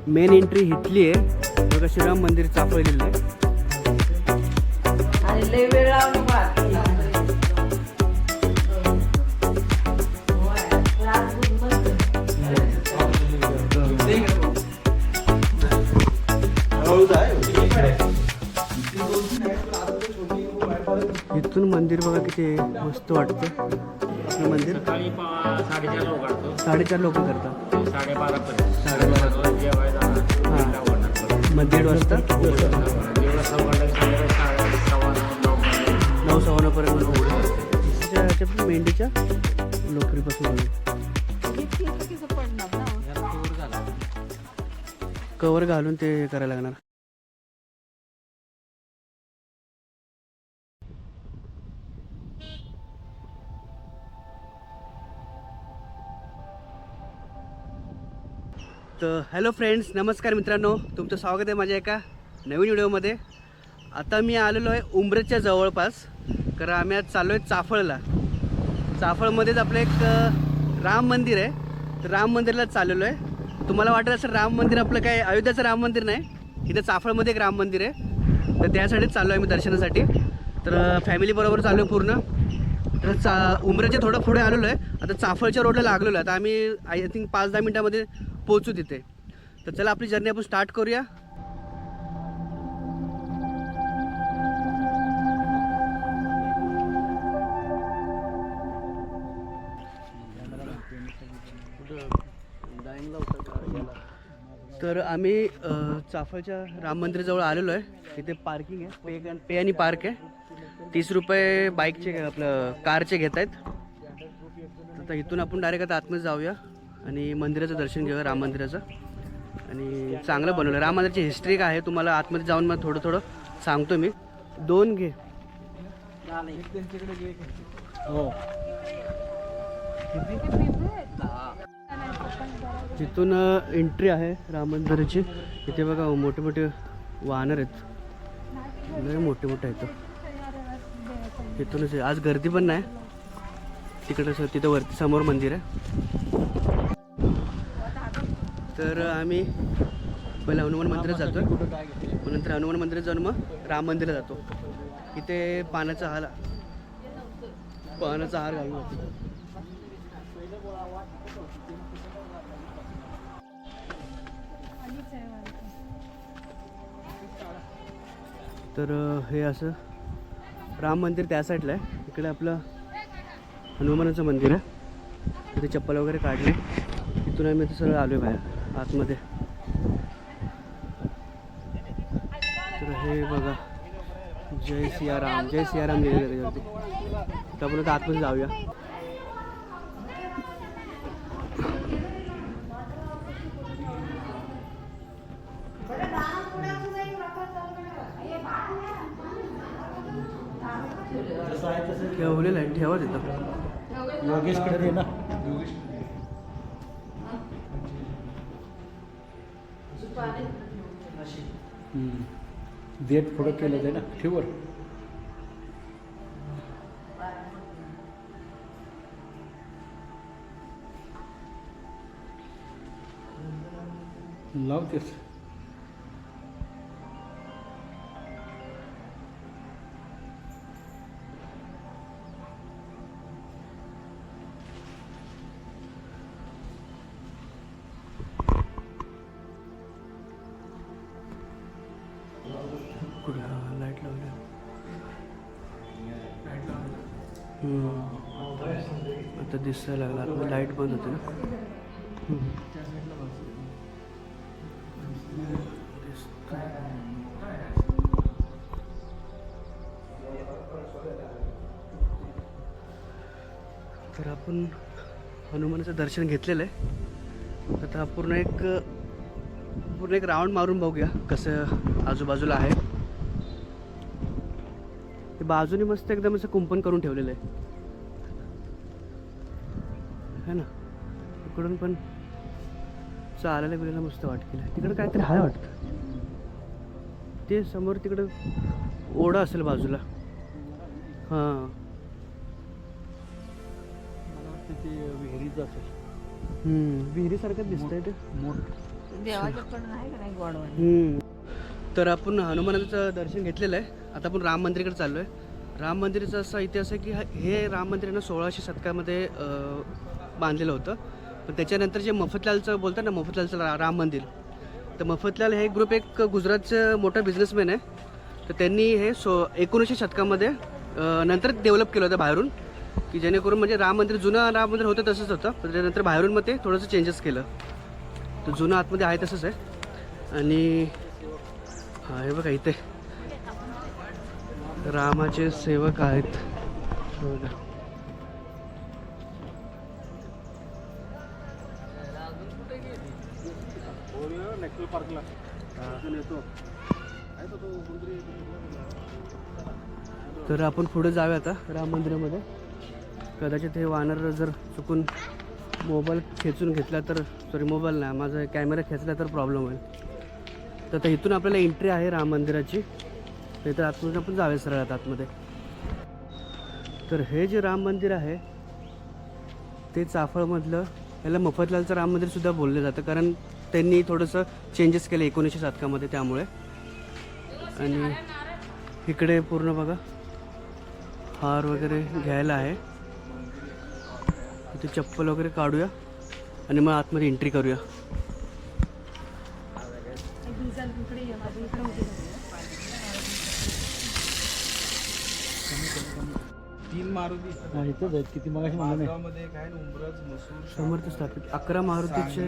Main entry इथली आहे बघा. श्रीराम मंदिर चाफळलेलं आहे. आणि लय वेळ लावून इथून मंदिर बघा किती मस्त वाटतं. आपलं मंदिर सकाळी 4:30 उघडतो. 4:30 लोक करतात. 12:30 12:30 जेवायला हां मग 1:30 वाजता दिवस नऊ सव्वा नऊपर्यंत उघडत असते. त्याच्या पण मेंढीच्या लोकरीपासून कवर घालून ते करायला लागणार. तर हॅलो फ्रेंड्स, नमस्कार मित्रांनो, तुमचं स्वागत आहे माझ्या एका नवीन व्हिडिओमध्ये. आता मी आलेलो आहे उंब्रजच्या जवळपास, कारण आम्ही आज चाललो आहे चाफळला. चाफळमध्येच आपलं एक राम मंदिर आहे. तर राम मंदिरला चाललेलो आहे. तुम्हाला वाटत असेल राम मंदिर आपलं काय अयोध्याचं राम मंदिर नाही, इथं चाफळमध्ये एक राम मंदिर आहे. तर त्यासाठीच चाललो आहे मी दर्शनासाठी. तर फॅमिलीबरोबर चाललो आहे पूर्ण. तर उंब्रजच्या थोडं पुढे आलेलो आहे. आता चाफळच्या रोडला लागलेलो आहे. आता आम्ही आय थिंक 5-10 मिनटामध्ये पोहोचू तिथे. तर चला आपली जर्नी आपण स्टार्ट करूया. तर आम्ही चाफळच्या राम मंदिराजवळ आलेलो आहे. तिथे पार्किंग आहे, पे आणि पार्क आहे. 30 रुपये बाईकचे आपलं कारचे घेत आहेत. आता इथून आपण डायरेक्ट आता आतमध्ये जाऊया आणि मंदिराचं दर्शन घेऊया, राम मंदिराचं. आणि चांगलं बनवलं. राम मंदिराची हिस्ट्री काय आहे तुम्हाला आतमध्ये जाऊन मग थोडं सांगतो मी. 2 घे. हो तिथून एंट्री आहे राम मंदिराची. इथे बघा मोठे मोठे वाहनर आहेत, लय मोठे मोठे आहेत. तिथूनच आज गर्दी पण नाही तिकडं. तिथं वरती समोर मंदिर आहे. तर आम्ही पहिला हनुमान मंदिरात जातो, मग नंतर हनुमान मंदिरात जाऊन मग राम मंदिरात जातो. इथे पाण्याचा हार घालून जातो. तर हे असं राम मंदिर त्या साईडला आहे. इकडे आपलं हनुमानाचं मंदिर आहे. तिथे चप्पल वगैरे काढले. तिथून आम्ही आता सरळ आलो आहे बाहेर आतमध्ये. तर हे बघा जय सियाराम लिहिलेलं आहे त्याच्यावरती. तर आपण आता आतमध्ये जाऊया. ठेवलेलं आहे, ठेवा तिथं. योगेशकडे दे ना. देठ पुढं केलं ते ना, ठेवर. लावतेस लाईट लावली. आता दिसायला लागला. आता लाईट बंद होते ना. तर आपण हनुमानाचं दर्शन घेतलेलं आहे. आता पूर्ण एक राऊंड मारून बघूया कसं आजूबाजूला आहे. ते बाजूने मस्त एकदम असं कुंपण करून ठेवलेलं आहे ना. इकडून पण चालायला बिलायला मस्त वाटतं. तिकडं काहीतरी आहे वाटतं. ते समोर तिकडं ओढा असेल बाजूला. हां विहिरीच असेल. विहिरीसारखं दिसतंय ते. देवाच्याकडून आहे का नाही गोडवान. तर आपण हनुमानाचं दर्शन घेतलेलं आहे. आता आपण राम मंदिराकडे चाललो आहे. राम मंदिराचा असा इतिहास आहे की हे राम मंदिर ना 1600 शतकामध्ये बांधलेलं होतं. पण त्याच्यानंतर जे मफतलालचं बोलतात ना, मफतलालचं राम मंदिर, तर मफतलाल हे ग्रुप एक गुजरातचं मोठा बिझनेसमॅन आहे. तर त्यांनी हे 1900 शतकामध्ये नंतर डेव्हलप केलं होतं बाहेरून, की जेणेकरून म्हणजे राम मंदिर जुनं राम मंदिर होतं तसंच होतं, पण त्यानंतर बाहेरून मग ते थोडंसं चेंजेस केलं. तर जुनं आतमध्ये आहे तसंच आहे. आणि हा हे बघा इथे रामाचे सेवक आहेत बघा. तर आपण पुढे जाऊया आता राम मंदिरामध्ये. कदाचित हे वानर जर चुकून मोबाईल खेचून घेतला तर, सॉरी मोबाईल नाही, माझा कॅमेरा खेचला तर प्रॉब्लेम होईल. तर आता इथून आपल्याला एंट्री आहे राम मंदिराची. तर आतमध्ये आपण जाऊया सरळ आतमध्ये. तर हे जे राम मंदिर आहे ते चाफळमधलं, याला मफतलालचं राम मंदिरसुद्धा बोललं जातं, कारण त्यांनी थोडंसं चेंजेस केलं 1900 शतकामध्ये त्यामुळे. आणि इकडे पूर्ण बघा हार वगैरे घ्यायला आहे. इथे चप्पल वगैरे काढूया आणि मग आतमध्ये एंट्री करूया. तीन मारुती हा, इथंच आहेत किती मगाशी म्हणलं नाही. मध्ये काय उंबरज मसूर समर्थ स्थापित 11 मारुतीचे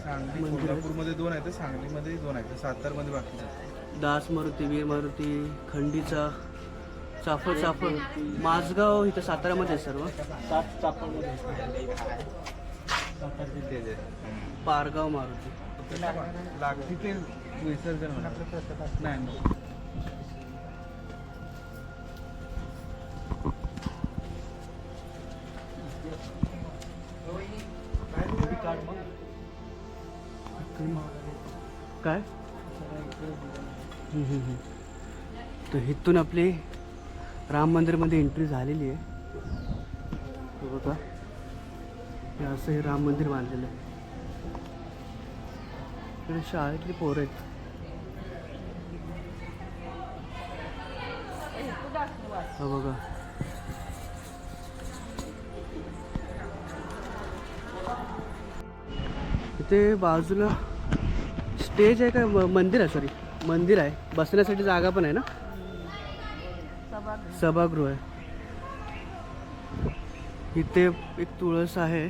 सांगली मंदिर आहेत. कोल्हापूरमध्ये 2 आहेत, सांगलीमध्ये 2 आहेत, सातारमध्ये बाकीचे. दास मारुती, वीर मारुती, खंडीचा, चाफळ, माझगाव इथं साताऱ्यामध्ये आहे सर्व. 7 चापडमध्ये पारगाव मारुती. लागती ते विसर्जन होणार. नाही काय तर इथून आपली राम मंदिरमध्ये एंट्री झालेली आहे. हे बघा, हे असं हे राम मंदिर बांधलेलं आहे. इकडे शाळेतली पोरं आहेत. हा बघा, इथे बाजूला स्टेज आहे का मंदिर आहे, सॉरी मंदिर आहे, बसण्यासाठी जागा पण आहे ना, सभागृह आहे. इथे एक तुळस आहे.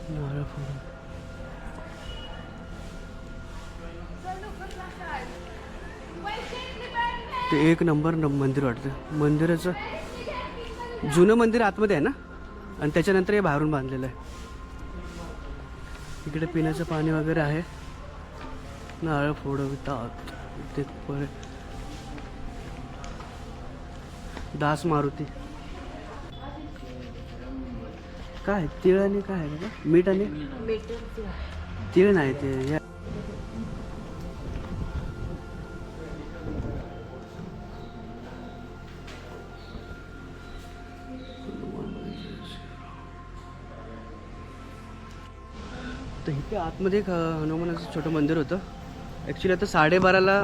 नारळ फुलं. ते एक नंबर मंदिर वाटतं. मंदिराचं जुनं मंदिर आतमध्ये आहे ना, आणि त्याच्यानंतर हे बाहेरून बांधलेलं आहे. इकडे पिण्याचं पाणी वगैरे आहे. नारळ फोडवितात ते. दास मारुती. काय तिळ आणि काय आहे का, मीठ आणि तिळ नाही ते. तर इथे आतमध्ये एक हनुमानाचं छोटं मंदिर होतं. ॲक्च्युली आता 12:30ला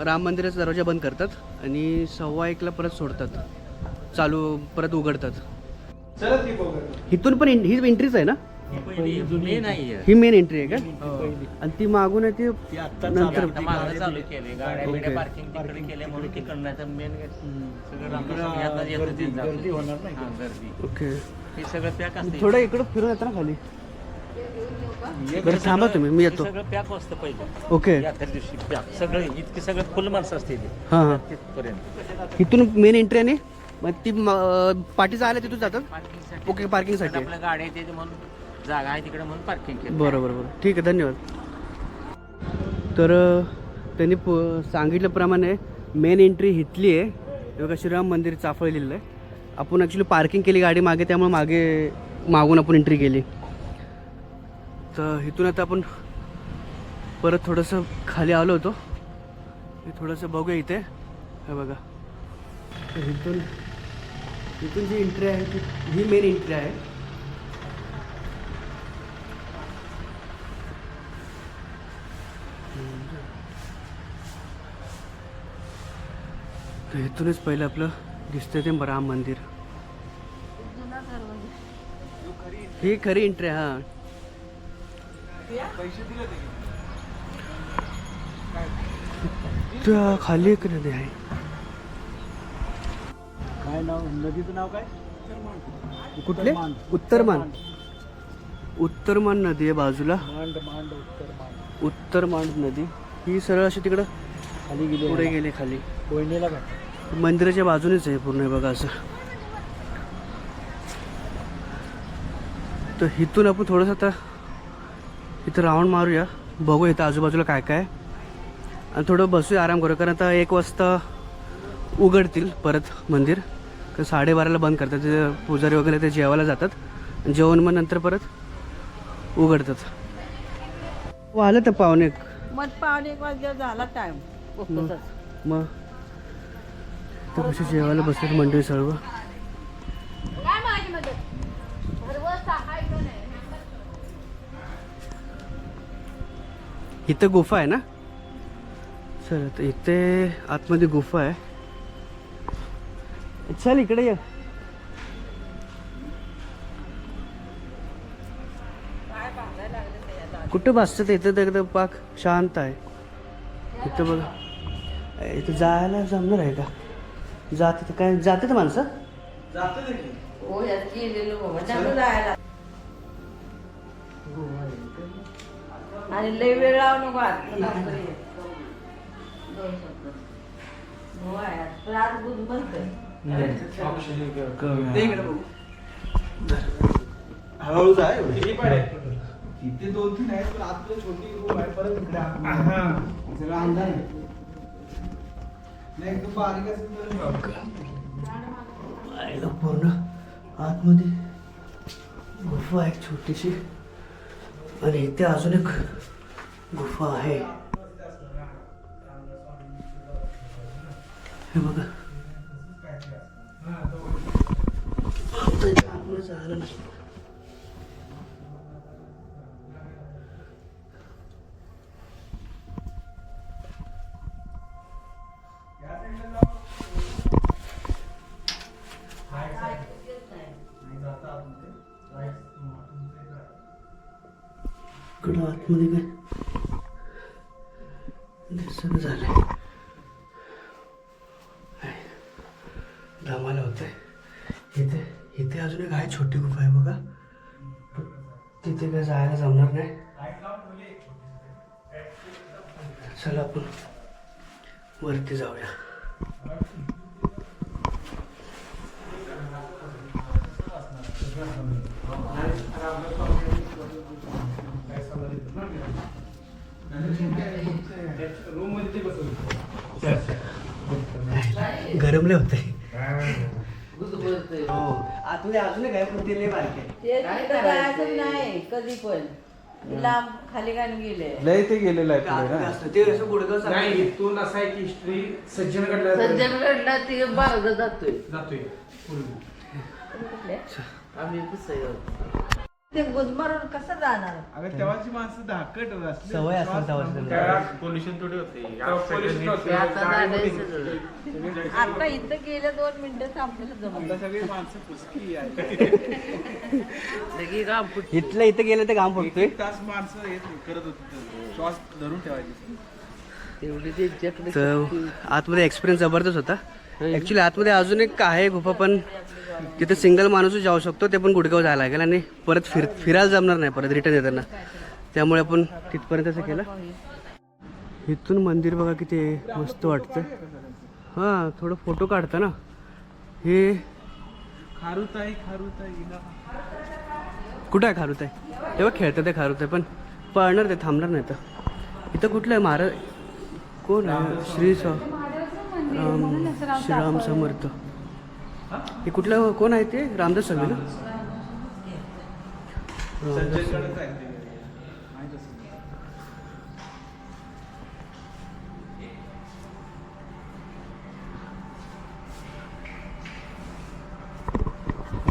राम मंदिराचा दरवाजा बंद करतात आणि 1:15ला परत सोडतात, चालू परत उघडतात. इथून पण ही एंट्रीच आहे ना, ही मेन एंट्री आहे का? आणि ती मागून आहे ती नंतर चालू केले गाड्या बिड्या पार्किंग तिकडे केले म्हणून तिकडनं मेन गर्दी होणार नाही का? गर्दी. ओके. हे सगळं पॅक असते. थोडं इकडं फिरून येतं ना खाली. बरं थांबा तुम्ही, मी येतो. सगळं पॅक असतं पहिलं. ओके. यात्रे दिवशी पॅक सगळे इतके सगळं फुल माणसं असते हां हां. तिथपर्यंत. इथून मेन एंट्री आहे मग ती पाठीचं आलं तिथून जातात. पार्किंगसाठी ओके, पार्किंगसाठी. आपल्या गाड्या येते म्हणून जागा आहे तिकडे म्हणून पार्किंग केलं. बरोबर बरोबर, ठीक आहे, धन्यवाद. तर त्यांनी सांगितल्याप्रमाणे मेन एंट्री इथली आहे. हे बघा, श्रीराम मंदिर चाफळ लिहिलं आहे. आपण ॲक्च्युली पार्किंग केली गाडी मागे, त्यामुळे मागून आपण एंट्री केली. तर इथून आता आपण परत थोडंसं खाली आलो होतो. हे थोडंसं बघूया इथे. हे बघा, तर इथून इथून जी एंट्री आहे ही मेन एंट्री आहे. तर इथूनच पहिलं आपलं दिसतंय ते राम मंदिर. जुना दरवाजा. ही खरी एंट्री आहे. हां त्या खाली एक नदी आहे. काय नाव नदीचं नाव काय? कुठले? उत्तरमान. उत्तरमान नदी आहे बाजूला. मांड मांड उत्तर मांड. उत्तरमान नदी ही सरळ अशी तिकडं खाली गेली पुढे गेले खाली. कोयनेला काय? मंदिराच्या बाजूनेच आहे पूर्ण. हे बघा असं. तर इथून आपण थोडंसं आता इथं राऊंड मारूया, बघू इथं आजूबाजूला काय काय आहे. आणि थोडं बसूया, आराम करूया. कारण आता 1 वाजता उघडतील परत मंदिर. तर 12:30ला बंद करतात. ते पुजारी वगैरे ते जेवायला जातात. जेवण मग नंतर परत उघडतात. आलं तर पाहुणे. मग 1:45 वाजता झाला टाइम. मग तर कशी जेवायला बसतात मंडळी सर्व. इथं गुफा आहे ना सर? तर इथे आतमध्ये गुफा आहे. चल इकडे ये. कुठं बसतात इथं? तर एकदम पाक शांत आहे इथं. बघा इथं जायला जमणार आहे का? जाते काय? जाते तर माणसं. हो यात गेलेलो बाबा. चालू जायला. आणि लय वेळ लावू नको आत. हो आहे रात गुद बनतोय. हळूहळू जाय. तिथे 2-3 आहेत पण आतमध्ये छोटी रूम आहे. परत इकडे सगळं अंधार आहे. नाही एकदम बारीक असेल तर पूर्ण आतमध्ये गुफा आहे छोटीशी. आणि इथे अजून एक गुफा आहे. हे बघा. झालं नाही. इकडं आतमध्ये काय दिसत झालंय. दमाला होतंय. इथे अजून एक आहे छोटी गुफा आहे बघा. तिथे काय जायला जमणार नाही. चला आपण वरती जाऊया. गरमले होते. हो आतमध्ये अजून काय पण ते लय बारीक आहे. ते करायचं नाही कधी पण. लांब खाली घालून गेले. लय ते गेलेलं आहे पुढे आतमध्ये ना. असतं ते असं गुडघं नाही इथून असं आहे की स्त्री सज्जनगडला सज्जनगडला ते बारग जातोय. जातोय कुठले? आम्ही ते गुदमारून कसं जाणार? अगं तेव्हाची माणसं धाकट असली. सवय असेल तेव्हाची. त्याला पोल्युशन थोडी होते. ते आता जायचं. आता इथं गेल्या 2 मिनिटं आपल्याला जमलं. आता सगळी माणसं पुसकी आहे. इथलं इथं गेलं तर घाम फुटतोय. 1 तास माणसं येत करत होती. श्वास धरून ठेवायची. तर आतमध्ये एक्सपिरियन्स जबरदस्त होता. ॲक्च्युली आतमध्ये अजून एक आहे गुफा, पण तिथे सिंगल माणूसच जाऊ शकतो. ते पण गुडगाव जायला लागेल आणि परत फिरायला जमणार नाही परत रिटर्न येताना. त्यामुळे आपण तिथपर्यंत केलं. इथून मंदिर बघा किती मस्त वाटतं. हां थोडं फोटो काढता ना. हे खारुताई कुठं आहे खारुताई? तेव्हा खेळतं ते खारुताई, पण पळणार ते, थांबणार नाही. तर इथं कुठलं आहे? महाराज कोण आहे? श्रीराम समर्थ. हे कुठलं कोण आहे ते? रामदास स्वामी ना? रामदास स्वामी.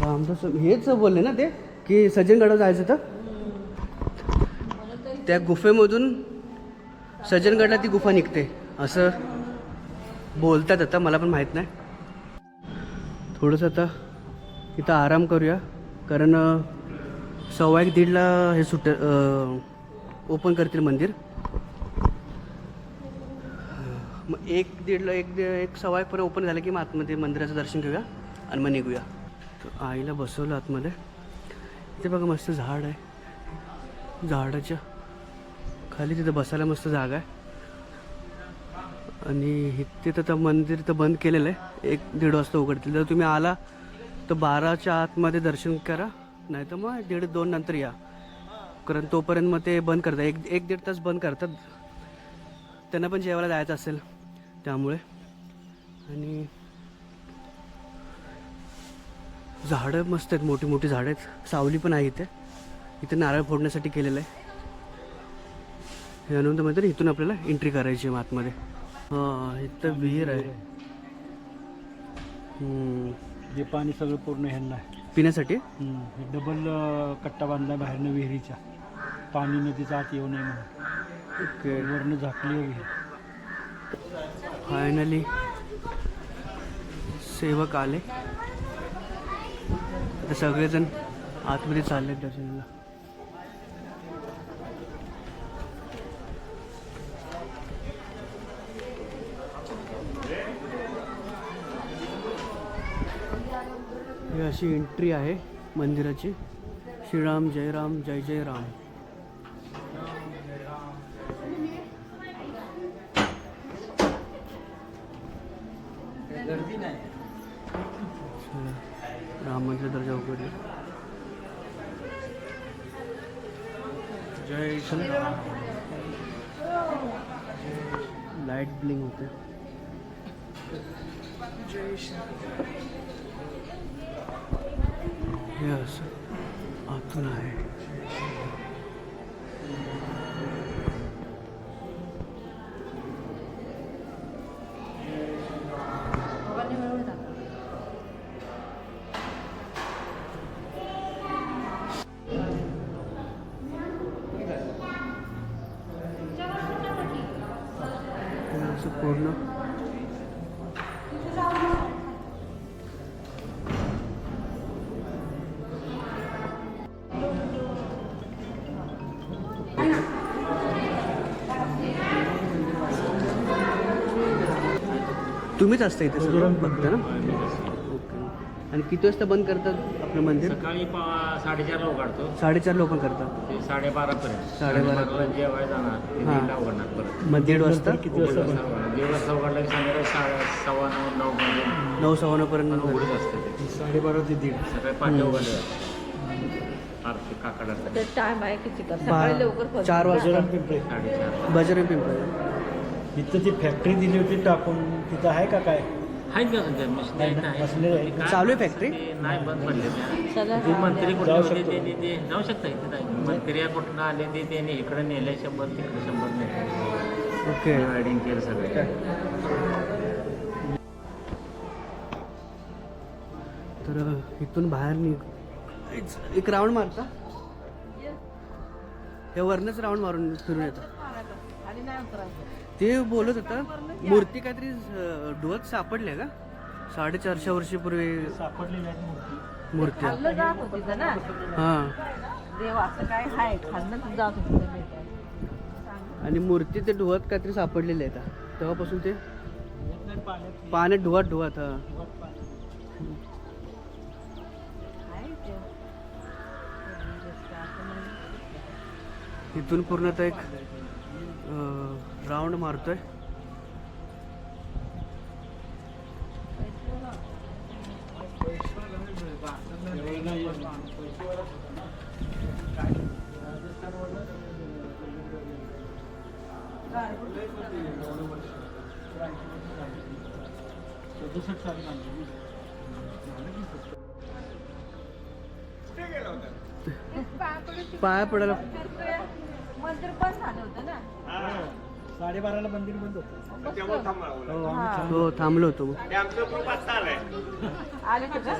रामदास हेच बोलले ना ते की सज्जनगडावर जायचं तर त्या गुफेमधून सज्जनगडला ती गुफा निघते असं बोलतात. आता मला पण माहीत नाही. थोडंसं आता इथं आराम करूया कारण 1:15 हे ओपन करतील मंदिर. मग 1:30 पर्यंत ओपन झालं की मग आतमध्ये मंदिराचं दर्शन घेऊया आणि मग निघूया. तर आईला बसवलं आतमध्ये. इथे बघा मस्त झाड आहे. झाडाच्या खाली तिथं बसायला मस्त जागा आहे. आणि इथे तर मंदिर तर बंद केलेलं आहे. 1-1:30 वाजता उघडतील. जर तुम्ही आला तर 12च्या आतमध्ये दर्शन करा, नाही तर मग 1:30-2 नंतर या. कारण तोपर्यंत मग ते बंद करतात. 1-1.5 तास बंद करतात. त्यांना पण जेवायला जायचं असेल त्यामुळे. आणि झाडं मस्त आहेत, मोठी मोठी झाडं आहेत. सावली पण आहे इथे. इथे नारळ फोडण्यासाठी केलेलं आहे. हे अनंत मंदिर. इथून आपल्याला एंट्री करायची आहे आतमध्ये. हां इथं विहीर आहे. जे पाणी सगळं पूर्ण ह्यांना आहे पिण्यासाठी. हे डबल कट्टा बांधला बाहेरनं विहिरीच्या. पाणी नदीचा आत येऊ नये म्हणून. ओके. वरनं झाकली आहे विहीर. फायनली सेवक आले. आता सगळेजण आतमध्ये चालले दर्शनाला. ही अशी एंट्री आहे मंदिराची. श्रीराम जय राम जय जय राम. गर्दी नाही. रामाचा दर्जा उघडला. जय श्री लाईट ब्लिंग होते. हे असं आतून आहे. असं पूर्ण तुम्हीच असता इथे सगळं बघता ना. ओके. आणि किती वाजता बंद करतात आपलं मंदिर? सकाळी 4:30ला उघडतो. 4:30 लोक करतात. ते 12:30 पर्यंत. 12:30 पर्यंत जेवायला जाणार. ते हां. 1:30ला उघडणार परत. मग 1:30 वाजता किती वाजता बंद? 1:30 वाजता उघडलं की संध्याकाळी 9:15 मध्ये 9-9:15 पर्यंत. उघडत असते ते. 12:30 ते 1:30. सकाळी 5 उघडले. आरती काकडाचा ते टाइम आहे किती का सकाळी लवकर पोहोचतो. 4 वाजता बजरंग पिंपळे. 4:30. बजरंग पिंपळ. इथं ती फॅक्टरी दिली होती टाकून, तिथं आहे का काय? आहेत का सध्या मशिनरी मशिनरी आहे. काय चालू आहे फॅक्टरी? ते नाही बंद पडले. सगळं ते मंत्री कुठे जाऊ होते शकतो. ते जाऊ शकता इथे जाईल. मंत्री कुठून आले ते त्यांनी इकडे नेले 100 तिकडे 100 नेले. ओके. रायडिंग केलं सगळे. तर इथून बाहेर निघ. एक राऊंड मारता. या वरनच राऊंड मारून फिरून येतात. आणि नाही उतरायचं. ते बोलत होता मूर्ती काहीतरी डोळ्यात सापडल्या का 450 वर्षापूर्वी सापडलेली आहेत मूर्ती. मूर्ती. खाल्लं जात होती तिथं ना. हां. देव असं काय हाय खाल्लं जात होती तिथं भेटायला. आणि मूर्ती ते डोळ्यात काहीतरी सापडलेले आहेत. तेव्हापासून ते पाण्यात डोळ्यात. हां. आहे ते. इथून पूर्ण आता एक राऊंड मारतोय. पाया पडायला मंदिर पण झालं होतं ना. 12:30ला मंदिर बंद होतं. हो, आम्ही हा. हो थांबलो होतो मग. आले तुझ्या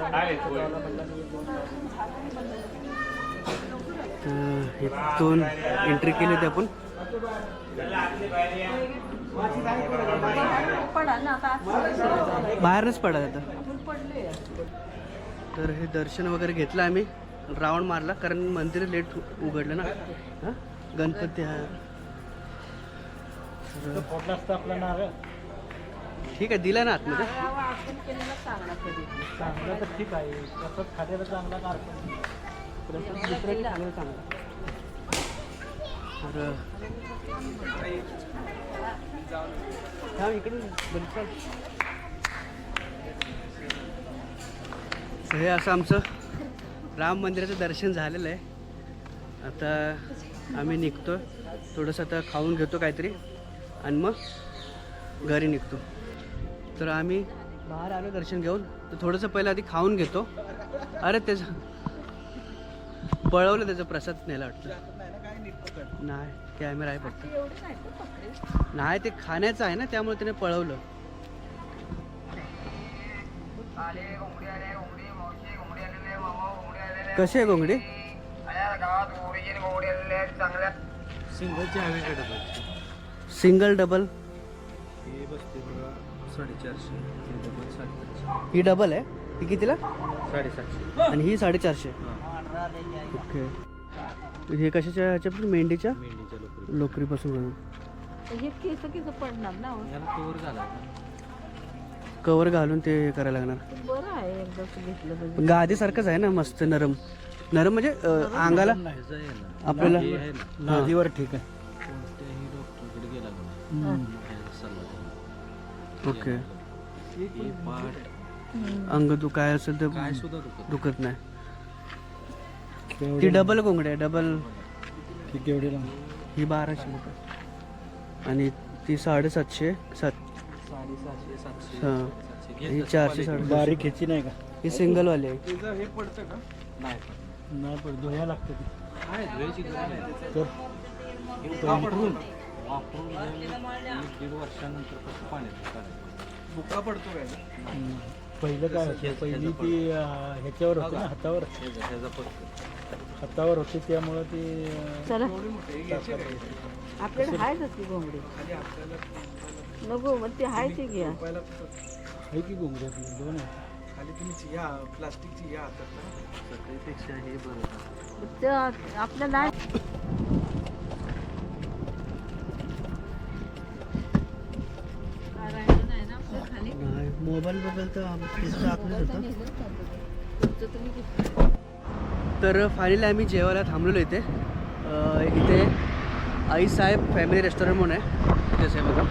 तर इथून एंट्री केली होती आपण. पडा ना आता आत बाहेरच पडा आता. आपण पडले. तर हे दर्शन वगैरे घेतलं आम्ही, राऊंड मारला कारण मंदिर लेट उघडलं ना. हां गणपती हा. तिथं फोडला असता आपला नारळ. ठीक आहे दिला ना आतमध्ये. नारळावर आपण केलेला चांगला कधी चांगलं तर ठीक आहे, तसंच खाद्याला चांगला नारळ. दुसरं चांगलं चांगलं. तर हा इकडून बरं. हे असं आमचं राम मंदिराचं दर्शन झालेलं आहे. आता आम्ही निघतो, थोडंसं आता खाऊन घेतो काहीतरी आणि मग घरी निघतो. तर आम्ही बाहेर आलो दर्शन घेऊन, तर थोडंसं पहिलं आधी खाऊन घेतो. अरे त्याचं पळवलं, त्याचा प्रसाद न्यायला वाटतं. नाही कॅमेरा आहे फक्त. एवढे नाही तर पकडे. नाही ते खाण्याचं आहे ना, त्यामुळे त्याने पळवलं. कशी आहे घोंगडी? सिंगलची हवी कडे सिंगल डबल? हे बसते बघा 450. हे डबल 750. ही डबल आहे. ही कितीला? 750. आणि ही 450. ओके. हे कशाच्या ह्याच्या? मेंढीच्या मेंढीच्या लोकरी लोकरीपासून बनवून. हे केस पडणार ना हो. याला कवर झाला. कवर घालून ते करायला लागणार. बरं आहे एकदा घेतलं तर. पण गादीसारखंच आहे ना, मस्त नरम नरम म्हणजे अंगाला ह्याचं आहे ना, आपल्याला. हे आहे ना, नादीवर ठीक आहे. कोणत्याही डॉक्टरकडे गेला ना, ह्याचा सल्ला द्या. ओके. हे पाठ अंग तू काय असेल तर काय सुद्धा दुखत दुखत नाही. ती केवढी डबल घोंगडी आहे. डबल ती केवढी लांब? ही 1200 रुपये आणि ती 750. 750, 700, हां 700. ही 400 साडे. बारीक ह्याची नाही का? ही सिंगलवाली आहे. त्याचं हे पडतं का? नाही नाही पण धुया लागतं ती. आहे धुयाची गरज नाही. तर हे वापरून दीड वर्षानंतर कसं पाण्यात काढायचं. बुका पडतो काय? पहिलं काय होतं, पहिली ती ह्याच्यावर होती ना, हातावर. ह्याचा पडतो. हातावर होती त्यामुळं ती चला आपल्याकडे आहेच ती घोंगडी. नको मग ती आहे ती घ्या. आहे की घोंगडी आपली दोन आहे. खाली तुम्ही या प्लास्टिकची या हातात ना, सकाळीपेक्षा हे बरं. त्या आपल्या नाही. नाही मोबाईल बद्दल तर आमचं आपलंच होतं. तर फायनली आम्ही जेवायला थांबलेलो इथे. इथे आईसाहेब फॅमिली रेस्टॉरंट म्हणून आहे. इथेच आहे बघा.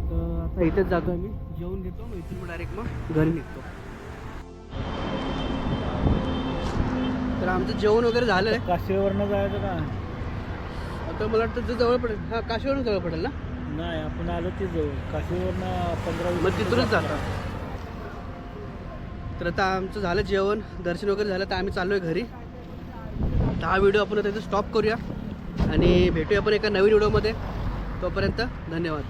तर आता इथेच जातो आम्ही, जेवून घेतो, मग इथून मग डायरेक्ट मग घरी निघतो. तर आमचं जेवण वगैरे झालं आहे. काशीवरनं जायचं का? आता मला वाटतं ते जवळ पडेल. हां काशीवरून जवळ पडेल ना. नाही, आपण आलो ते जवळ. काशीवरनं 15-20 मग तिथूनच जातात. तर आता आमचं झालं जेवण, दर्शन वगैरे झालं, तर आम्ही चाललो आहे घरी. तर हा व्हिडिओ आपण आता इथे स्टॉप करूया आणि भेटूया आपण एका नवीन व्हिडिओमध्ये. तोपर्यंत धन्यवाद.